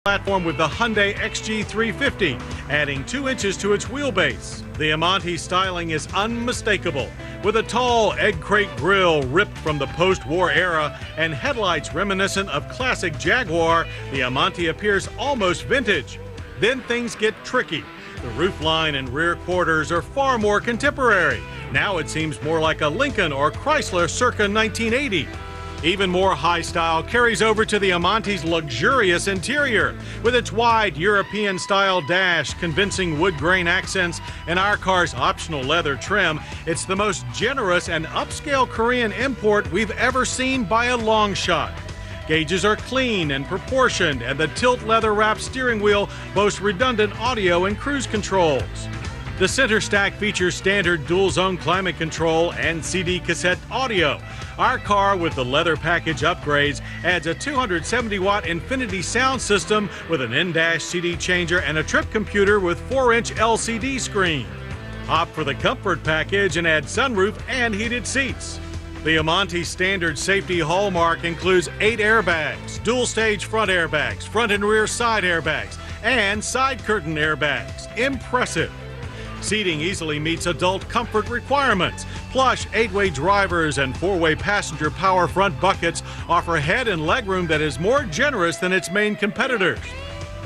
platform with the Hyundai XG350, adding 2 inches to its wheelbase. The Amanti styling is unmistakable, with a tall egg crate grille ripped from the post-war era and headlights reminiscent of classic Jaguar. The Amanti appears almost vintage. Then things get tricky. The roofline and rear quarters are far more contemporary. Now it seems more like a Lincoln or Chrysler circa 1980. Even more high style carries over to the Amanti's luxurious interior. With its wide European-style dash, convincing wood grain accents, and our car's optional leather trim, it's the most generous and upscale Korean import we've ever seen by a long shot. Gauges are clean and proportioned, and the tilt leather-wrapped steering wheel boasts redundant audio and cruise controls. The center stack features standard dual-zone climate control and CD cassette audio. Our car, with the leather package upgrades, adds a 270-watt Infinity sound system with an in-dash CD changer and a trip computer with 4-inch LCD screen. Opt for the comfort package and add sunroof and heated seats. The Amanti's standard safety hallmark includes 8 airbags, dual-stage front airbags, front and rear side airbags, and side curtain airbags. Impressive. Seating easily meets adult comfort requirements. Plush 8-way drivers and 4-way passenger power front buckets offer head and legroom that is more generous than its main competitors.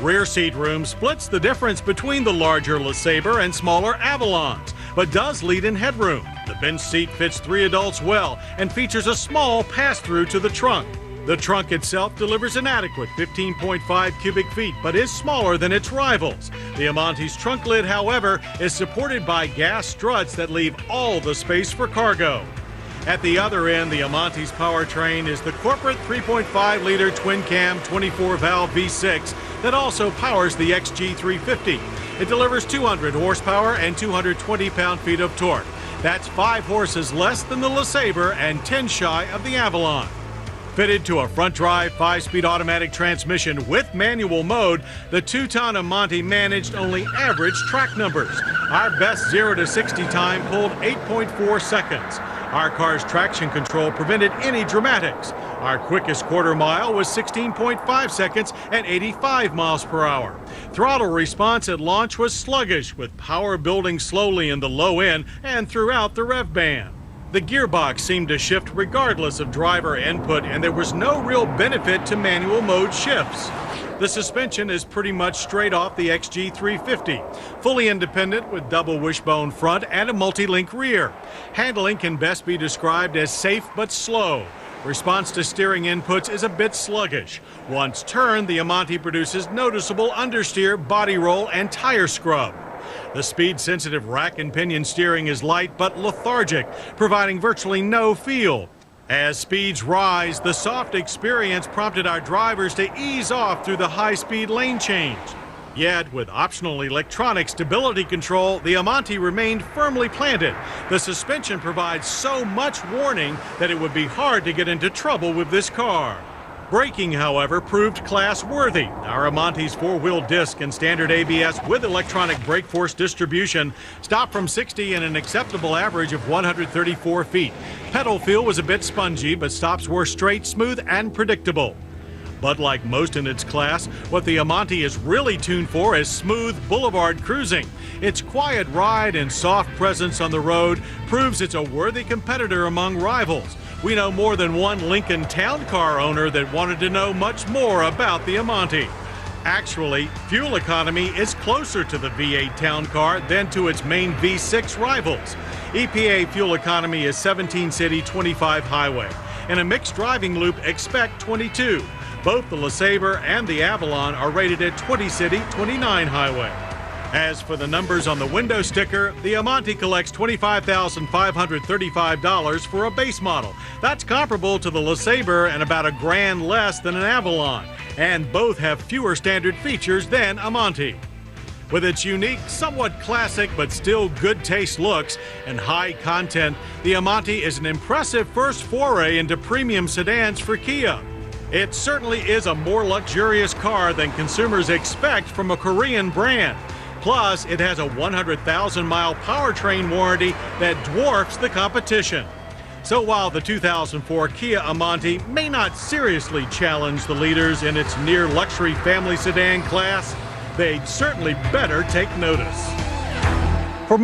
Rear seat room splits the difference between the larger LeSabre and smaller Avalons, but does lead in headroom. The bench seat fits 3 adults well and features a small pass-through to the trunk. The trunk itself delivers an adequate 15.5 cubic feet, but is smaller than its rivals. The Amanti's trunk lid, however, is supported by gas struts that leave all the space for cargo. At the other end, the Amanti's powertrain is the corporate 3.5-liter twin-cam 24-valve V6 that also powers the XG350. It delivers 200 horsepower and 220 pound-feet of torque. That's 5 horses less than the LeSabre and 10 shy of the Avalon. Fitted to a front-drive 5-speed automatic transmission with manual mode, the 2-ton Amanti managed only average track numbers. Our best 0 to 60 time pulled 8.4 seconds. Our car's traction control prevented any dramatics. Our quickest quarter mile was 16.5 seconds at 85 miles per hour. Throttle response at launch was sluggish, with power building slowly in the low end and throughout the rev band. The gearbox seemed to shift regardless of driver input, and there was no real benefit to manual mode shifts. The suspension is pretty much straight off the XG350, fully independent with double wishbone front and a multi-link rear. Handling can best be described as safe but slow. Response to steering inputs is a bit sluggish. Once turned, the Amanti produces noticeable understeer, body roll, and tire scrub. The speed-sensitive rack and pinion steering is light but lethargic, providing virtually no feel. As speeds rise, the soft experience prompted our drivers to ease off through the high-speed lane change. Yet, with optional electronic stability control, the Amanti remained firmly planted. The suspension provides so much warning that it would be hard to get into trouble with this car. Braking, however, proved class-worthy. Our Amanti's 4-wheel disc and standard ABS with electronic brake force distribution stopped from 60 in an acceptable average of 134 feet. Pedal feel was a bit spongy, but stops were straight, smooth, and predictable. But like most in its class, what the Amanti is really tuned for is smooth boulevard cruising. Its quiet ride and soft presence on the road proves it's a worthy competitor among rivals. We know more than one Lincoln town car owner that wanted to know much more about the Amanti. Actually, fuel economy is closer to the V8 town car than to its main V6 rivals. EPA fuel economy is 17 city, 25 highway. In a mixed driving loop, expect 22. Both the LeSabre and the Avalon are rated at 20 city, 29 highway. As for the numbers on the window sticker, the Amanti collects $25,535 for a base model. That's comparable to the LeSabre and about $1,000 less than an Avalon. And both have fewer standard features than Amanti. With its unique, somewhat classic but still good taste looks and high content, the Amanti is an impressive first foray into premium sedans for Kia. It certainly is a more luxurious car than consumers expect from a Korean brand. Plus, it has a 100,000-mile powertrain warranty that dwarfs the competition. So while the 2004 Kia Amanti may not seriously challenge the leaders in its near luxury family sedan class, they'd certainly better take notice. For